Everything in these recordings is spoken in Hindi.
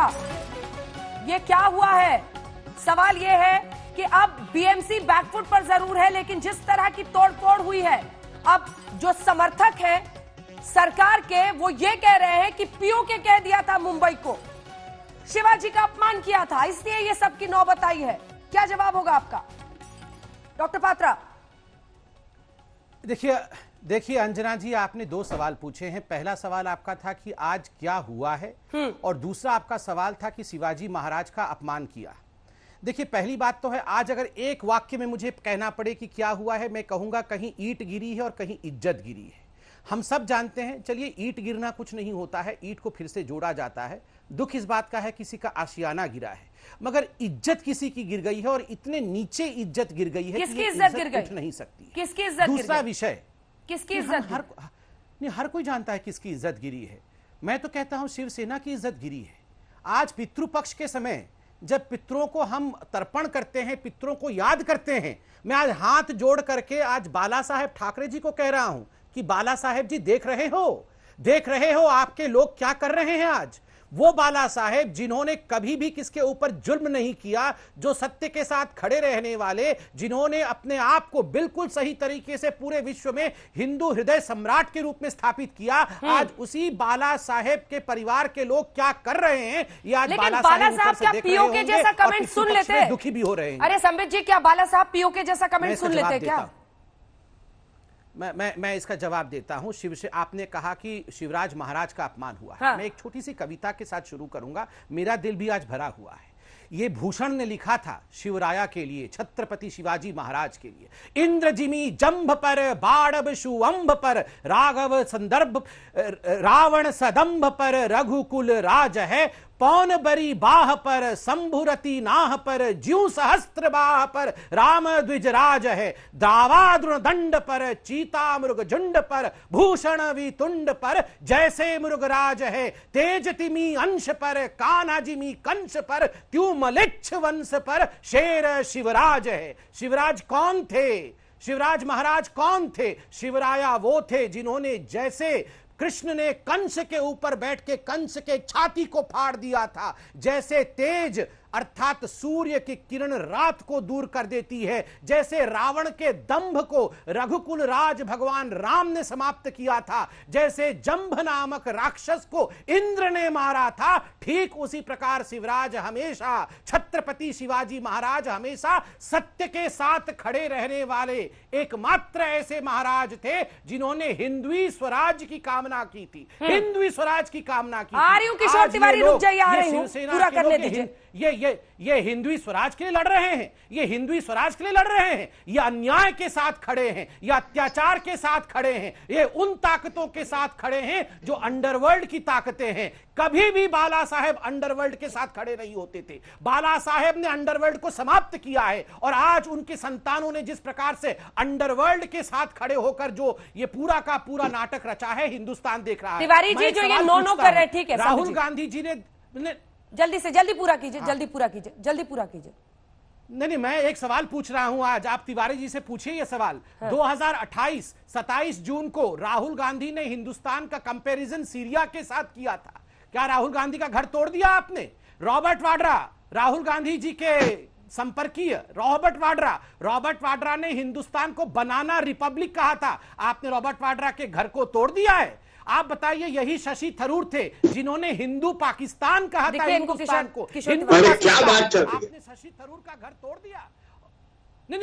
था, ये क्या हुआ है? सवाल ये है कि अब बीएमसी बैकफुट पर जरूर है, लेकिन जिस तरह की तोड़फोड़ हुई है, अब जो समर्थक हैं सरकार के वो ये कह रहे हैं कि पीओके कह दिया था मुंबई को, शिवाजी का अपमान किया था, इसलिए ये सबकी नौबत आई है। क्या जवाब होगा आपका डॉक्टर पात्रा? देखिए अंजना जी, आपने दो सवाल पूछे हैं। पहला सवाल आपका था कि आज क्या हुआ है, और दूसरा आपका सवाल था कि शिवाजी महाराज का अपमान किया। देखिए, पहली बात तो है, आज अगर एक वाक्य में मुझे कहना पड़े कि क्या हुआ है, मैं कहूंगा कहीं ईंट गिरी है और कहीं इज्जत गिरी है। हम सब जानते हैं, चलिए ईंट गिरना कुछ नहीं होता है, ईंट को फिर से जोड़ा जाता है। दुख इस बात का है किसी का आशियाना गिरा है, मगर इज्जत किसी की गिर गई है, और इतने नीचे इज्जत गिर गई है किसकी इज्जत गिर गई? उठ नहीं सकती। किसकी इज्जत? दूसरा विषय, किसकी इज्जत? हर कोई जानता है किसकी इज्जत गिरी है। मैं तो कहता हूं शिवसेना की इज्जत गिरी है। आज पितृपक्ष के समय जब पितरों को हम तर्पण करते हैं, पितरों को याद करते हैं, मैं आज हाथ जोड़ करके आज बाला साहेब ठाकरे जी को कह रहा हूं कि बाला साहेब जी, देख रहे हो आपके लोग क्या कर रहे हैं। आज वो बाला साहेब जिन्होंने कभी भी किसके ऊपर जुल्म नहीं किया, जो सत्य के साथ खड़े रहने वाले, जिन्होंने अपने आप को बिल्कुल सही तरीके से पूरे विश्व में हिंदू हृदय सम्राट के रूप में स्थापित किया, आज उसी बाला साहेब के परिवार के लोग क्या कर रहे हैं, ये आज बाला साहब क्या पीओके जैसा कमेंट सुन लेते? दुखी भी हो रहे हैं। अरे संबित जी, क्या बाला साहब पीओके जैसा कमेंट सुन लेते क्या? मैं इसका जवाब देता हूं। आपने कहा कि शिवराज महाराज का अपमान हुआ है। हाँ। मैं एक छोटी सी कविता के साथ शुरू करूंगा। मेरा दिल भी आज भरा हुआ है। ये भूषण ने लिखा था शिवराया के लिए, छत्रपति शिवाजी महाराज के लिए। इंद्रजिमी जंभ पर बाड़ब शुअंभ पर राघव संदर्भ, रावण सदंभ पर रघुकुल राज है। पौन बरी बाह पर शंभुरति नाह पर ज्यू सहस्त्र बाह पर राम द्विजराज है। दावाद्रुण दंड पर चीता मृग झुंड पर भूषण वितुंड पर जैसे मृगराज है। तेज तिमी अंश पर कान्हा जिमी कंश पर त्युमलिच्छ वंश पर शेर शिवराज है। शिवराज कौन थे? शिवराज महाराज कौन थे? शिवराया वो थे जिन्होंने, जैसे कृष्ण ने कंस के ऊपर बैठ के कंस के छाती को फाड़ दिया था, जैसे तेज अर्थात सूर्य की किरण रात को दूर कर देती है, जैसे रावण के दंभ को रघुकुल राज भगवान राम ने समाप्त किया था, जैसे जंभ नामक राक्षस को इंद्र ने मारा था, ठीक उसी प्रकार शिवराज हमेशा, छत्रपति शिवाजी महाराज हमेशा सत्य के साथ खड़े रहने वाले एकमात्र ऐसे महाराज थे जिन्होंने हिंदवी स्वराज की कामना की थी। हिंदवी स्वराज की कामना की। आ रही हूं किशोर तिवारी, रुक जाइए, आ रही हूं, पूरा करने दीजिए। ये हिंदवी स्वराज के लिए लड़ रहे हैं, ये हिंदवी स्वराज के लिए लड़ रहे हैं, ये अन्याय के साथ खड़े हैं, ये अत्याचार के साथ खड़े हैं, ये उन ताकतों के साथ खड़े हैं जो अंडरवर्ल्ड की ताकतें हैं। कभी भी बाला साहेब अंडरवर्ल्ड के साथ खड़े नहीं होते थे। बाला साहेब ने अंडरवर्ल्ड को समाप्त किया है, और आज उनके संतानों ने जिस प्रकार से अंडरवर्ल्ड के साथ खड़े होकर जो ये पूरा का पूरा नाटक रचा है, हिंदुस्तान देख रहा है। तिवारी जी, जो ये नो कर रहे, ठीक है, राहुल गांधी जी ने जल्दी से जल्दी पूरा कीजिए, जल्दी पूरा कीजिए। नहीं, मैं एक सवाल पूछ रहा हूं आज, आप तिवारी जी से पूछिए ये सवाल। 2028 27 जून को राहुल गांधी ने हिंदुस्तान का कंपैरिजन सीरिया के साथ किया था। क्या राहुल गांधी का घर तोड़ दिया आपने? रॉबर्ट वाड्रा, राहुल गांधी जी के संपर्कीय रॉबर्ट वाड्रा ने हिंदुस्तान को बनाना रिपब्लिक कहा था, आपने रॉबर्ट वाड्रा के घर को तोड़ दिया है। आप बताइए, यही शशि थरूर थे जिन्होंने हिंदू पाकिस्तान कहा था हिंदुस्तान को। क्या बात चल रही है? आपने शशि थरूर का घर तोड़ दिया। नहीं,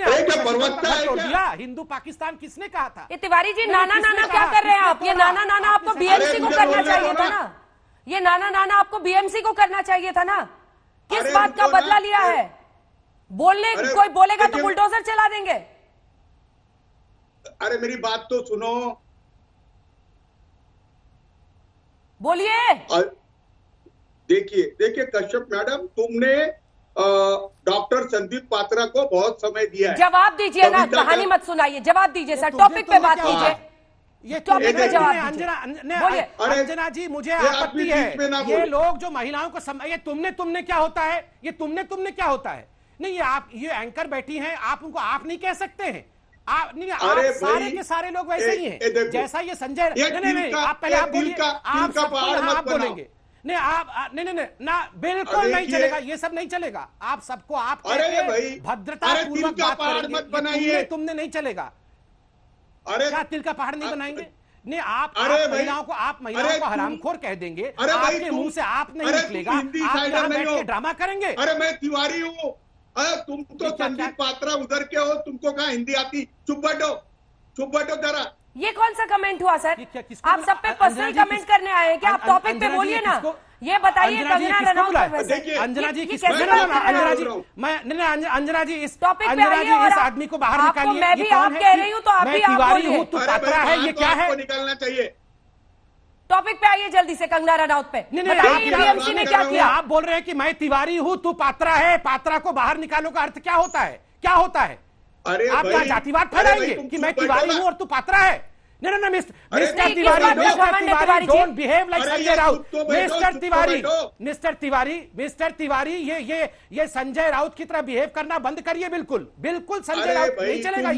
हिंदू पाकिस्तान किसने कहा था? ये तिवारी जी, नाना क्या कर रहे हैं आप? ये नाना आपको बीएमसी को करना चाहिए था ना। ये नाना आपको बीएमसी को करना चाहिए था ना। किस बात का बदला लिया है? कोई बोलेगा तो बुलडोजर चला देंगे। अरे मेरी बात तो सुनो, बोलिए। देखिए कश्यप मैडम, तुमने डॉक्टर संदीप पात्रा को बहुत समय दिया है। जवाब दीजिए ना, कहानी मत सुनाइए, जवाब दीजिए सर, टॉपिक पे बात कीजिए। ये टॉपिक पे जवाब दीजिए। अंजना जी, मुझे आपत्ति है, ये लोग जो महिलाओं को ये तुमने क्या होता है, ये तुमने क्या होता है? नहीं, ये एंकर बैठी हैं, आप उनको आप नहीं कह सकते हैं। आप नहीं, आप सारे के सारे लोग वैसे ही हैं। जैसा ये संजय, नहीं, आप पहले आप बोलिए, आप बोलेंगे। नहीं आप नहीं नहीं नहीं ना, बिल्कुल अरे नहीं देखिए- चलेगा, ये सब नहीं चलेगा। आप सबको आप अरे कहते भाई, भद्रता अरे पूर्वक तिल का बात पहाड़ करेंगे, मत ये बनाइए। तुमने नहीं चलेगा। अरे क्या तिल का पहाड़ नहीं बनाएंगे? नहीं आप अरे भाई, महिलाओं को अरे तुम- हरामखोर कह देंगे, अरे भाई, आपके तुम- मुंह से आप नहीं अरे तुम निकलेगा, हिंदी आप साइडर यहाँ नहीं बैठ हो। के ड्रामा करेंगे। अरे मैं तिवारी हूँ। अरे तुम तो क्या- संदीप पात्रा उधर के हो, तुमको कहाँ हिंदी आती? चुप बैठो जरा। ये कौन सा कमेंट हुआ सर? ये क्या- किसको आप बुला- सब पे अंजना पर्सनल जी कमेंट किस- करने आए हैं क्या? आप टॉपिक पे अंजना जी बोलिए ना। किसको- ये बताइए अंजना जी कंगना किसको रनौत बुलाया? पर वैसे- देखिए, अंजना जी ये किस कैसे मैं बात बोल कर रहे अंजना हो? जी मैं नहीं अंजना जी इस टॉपिक पे अंजना आइए जी और इस आप- आदमी को बाहर आपको निकालिए। मैं भी ये कौन आप है कह कि रही हूँ तो आप मैं भी आप तिवारी बोलिए। हूँ, तू अरे पात्रा भाई, है, बात ये तो क्या है? आपको निकालना चाहिए। टॉपिक पे आइए जल्दी से कंगना रनौत पे। नहीं नहीं बताइए आप क्या- बीएमसी ने क्या आप किया? आप बोल रहे हैं कि मैं तिवारी हूँ, तू पात्रा है, पात्रा को बाहर निकालो का अर्थ क्या होता है? क्या होता है? अरे आप भाई, क्या जातिवाद अरे भाई, फैलाएंगे तुम कि चुप मैं बैठो तिवारी ना। हूँ और तू पात्रा है? नहीं नहीं अरे मिस्टर नहीं, तिवारी, किस बात का घमंड है Tiwari ji? Don't behave like अरे संजय ये राउत। चुप तो बैठो, मिस्टर चुप तो तिवारी, बैठो। मिस्टर तिवारी ये संजय राउत की तरह बिहेव करना बंद करिए। बिल्कुल संजय अरे राउत भाई, नहीं चलेगा।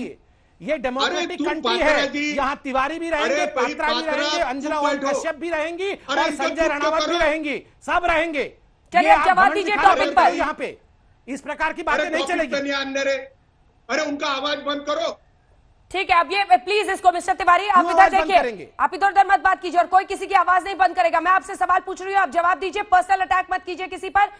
ये डेमोक्रेटिक तुम कंट्री पात्रा है, जी- यहाँ तिवारी भी रहेंगे, अरे भाई, पात्रा भी पात्रा, रहेंगे, अंजना चुप ओम बैठो। कश्यप भी रहेंगी अरे और इनको संजय चुप तो रनावत भी करो। रहेंगी, सब रहेंगे। चलिए, ये अब आप जवाब घमंड दीजिए दिखा टॉपिक रहे पर। हो यहाँ पे इस प्रकार की बातें अरे नहीं टॉपिक पे चलेगी। नहीं आने रे। अरे उनका आवाज बंद करो। ठीक है, अब ये प्लीज इसको मिस्टर तिवारी आप क्यों इधर आवाज बंद देखिए, करेंगे? आप इधर उधर मत बात कीजिए और कोई किसी की आवाज नहीं बंद करेगा। मैं आपसे सवाल पूछ रही हूँ, आप जवाब दीजिए, पर्सनल अटैक मत कीजिए किसी पर।